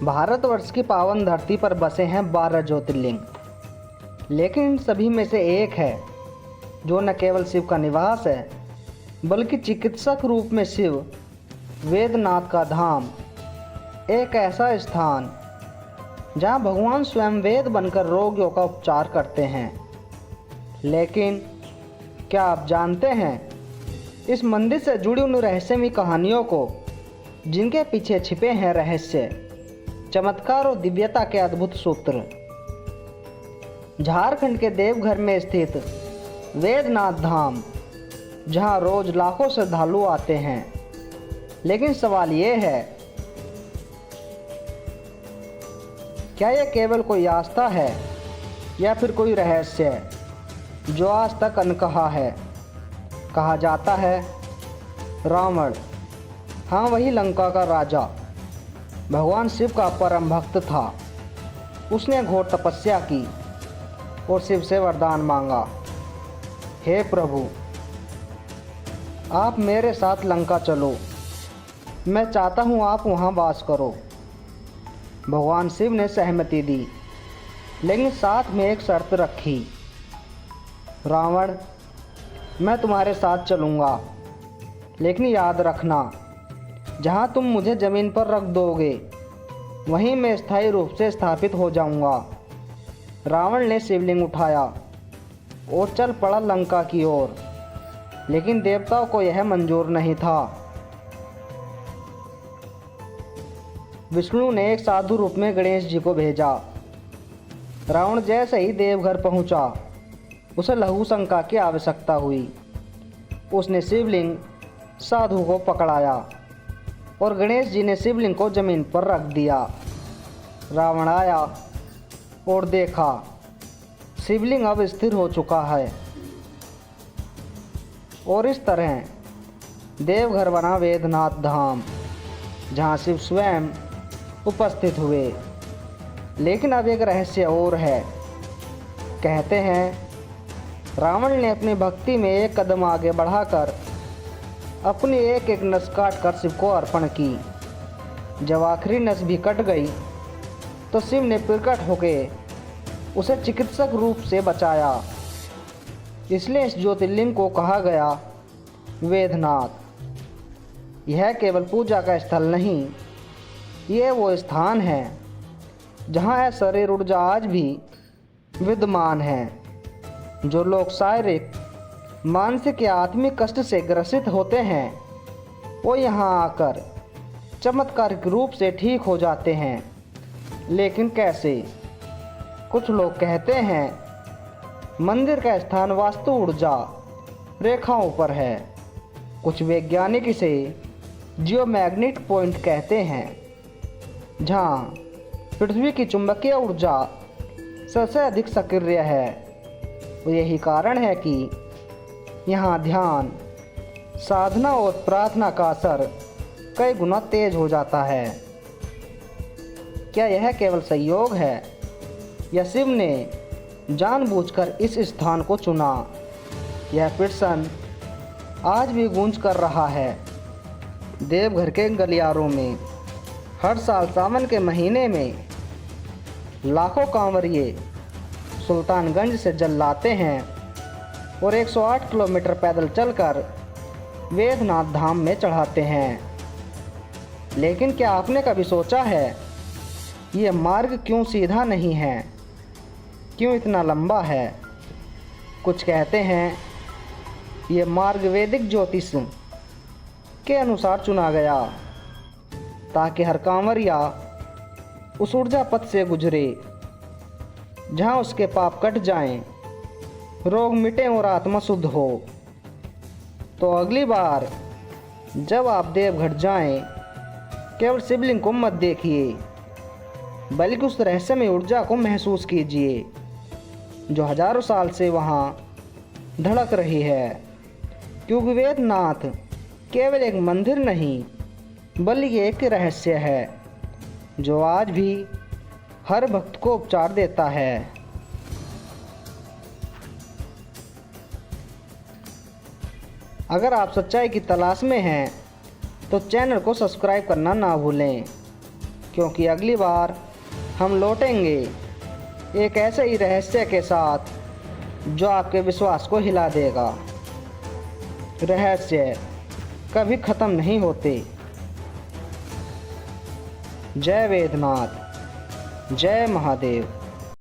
भारतवर्ष की पावन धरती पर बसे हैं 12 ज्योतिर्लिंग, लेकिन इन सभी में से एक है जो न केवल शिव का निवास है बल्कि चिकित्सक रूप में शिव वेदनाथ का धाम, एक ऐसा स्थान जहां भगवान स्वयं वेद बनकर रोगियों का उपचार करते हैं। लेकिन क्या आप जानते हैं इस मंदिर से जुड़ी उन रहस्यमयी कहानियों को जिनके पीछे छिपे हैं रहस्य, चमत्कार और दिव्यता के अद्भुत सूत्र। झारखंड के देवघर में स्थित वेदनाथ धाम, जहां रोज लाखों श्रद्धालु आते हैं, लेकिन सवाल ये है, क्या यह केवल कोई आस्था है या फिर कोई रहस्य है जो आज तक अनकहा है। कहा जाता है रावण, हाँ वही लंका का राजा, भगवान शिव का परम भक्त था। उसने घोर तपस्या की और शिव से वरदान मांगा, हे प्रभु आप मेरे साथ लंका चलो, मैं चाहता हूँ आप वहाँ वास करो। भगवान शिव ने सहमति दी, लेकिन साथ में एक शर्त रखी, रावण मैं तुम्हारे साथ चलूँगा, लेकिन याद रखना जहाँ तुम मुझे ज़मीन पर रख दोगे वहीं मैं स्थायी रूप से स्थापित हो जाऊँगा। रावण ने शिवलिंग उठाया और चल पड़ा लंका की ओर, लेकिन देवताओं को यह मंजूर नहीं था। विष्णु ने एक साधु रूप में गणेश जी को भेजा। रावण जैसे ही देवघर पहुंचा, उसे लघु शंका की आवश्यकता हुई। उसने शिवलिंग साधु को पकड़ाया और गणेश जी ने शिवलिंग को जमीन पर रख दिया। रावण आया और देखा शिवलिंग अब स्थिर हो चुका है, और इस तरह देवघर बना वेदनाथ धाम, जहाँ शिव स्वयं उपस्थित हुए। लेकिन अब एक रहस्य और है। कहते हैं रावण ने अपनी भक्ति में एक कदम आगे बढ़ाकर अपनी एक एक नस काट कर शिव को अर्पण की। जब आखिरी नस भी कट गई तो शिव ने प्रकट होकर उसे चिकित्सक रूप से बचाया। इसलिए इस ज्योतिर्लिंग को कहा गया वेदनाथ। यह केवल पूजा का स्थल नहीं, ये वो स्थान है जहाँ शरीर ऊर्जा आज भी विद्यमान है। जो लोग शारीरिक, मानसिक या आत्मिक कष्ट से ग्रसित होते हैं, वो यहाँ आकर चमत्कारिक रूप से ठीक हो जाते हैं। लेकिन कैसे? कुछ लोग कहते हैं मंदिर का स्थान वास्तु ऊर्जा रेखाओं पर है। कुछ वैज्ञानिक इसे जियोमैग्नेटिक पॉइंट कहते हैं, जहाँ पृथ्वी की चुंबकीय ऊर्जा सबसे अधिक सक्रिय है। यही कारण है कि यहाँ ध्यान, साधना और प्रार्थना का असर कई गुना तेज हो जाता है। क्या यह केवल संयोग है या शिव ने जानबूझकर इस स्थान को चुना? यह प्रश्न आज भी गूंज कर रहा है देवघर के गलियारों में। हर साल सावन के महीने में लाखों कांवरिये सुल्तानगंज से जल लाते हैं और 108 किलोमीटर पैदल चलकर वेदनाथ धाम में चढ़ाते हैं। लेकिन क्या आपने कभी सोचा है ये मार्ग क्यों सीधा नहीं है, क्यों इतना लंबा है? कुछ कहते हैं ये मार्ग वैदिक ज्योतिष के अनुसार चुना गया, ताकि हर कांवरिया उस ऊर्जा पथ से गुजरे जहाँ उसके पाप कट जाएं, रोग मिटें और आत्मा शुद्ध हो। तो अगली बार जब आप देवघर जाएं, केवल शिवलिंग को मत देखिए, बल्कि उस रहस्यमय ऊर्जा को महसूस कीजिए जो हजारों साल से वहाँ धड़क रही है। क्योंकि वेदनाथ केवल एक मंदिर नहीं, बल्कि एक रहस्य है जो आज भी हर भक्त को उपचार देता है। अगर आप सच्चाई की तलाश में हैं तो चैनल को सब्सक्राइब करना ना भूलें। क्योंकि अगली बार हम लौटेंगे एक ऐसे ही रहस्य के साथ जो आपके विश्वास को हिला देगा। रहस्य कभी ख़त्म नहीं होते। जय वेदनाथ, जय महादेव।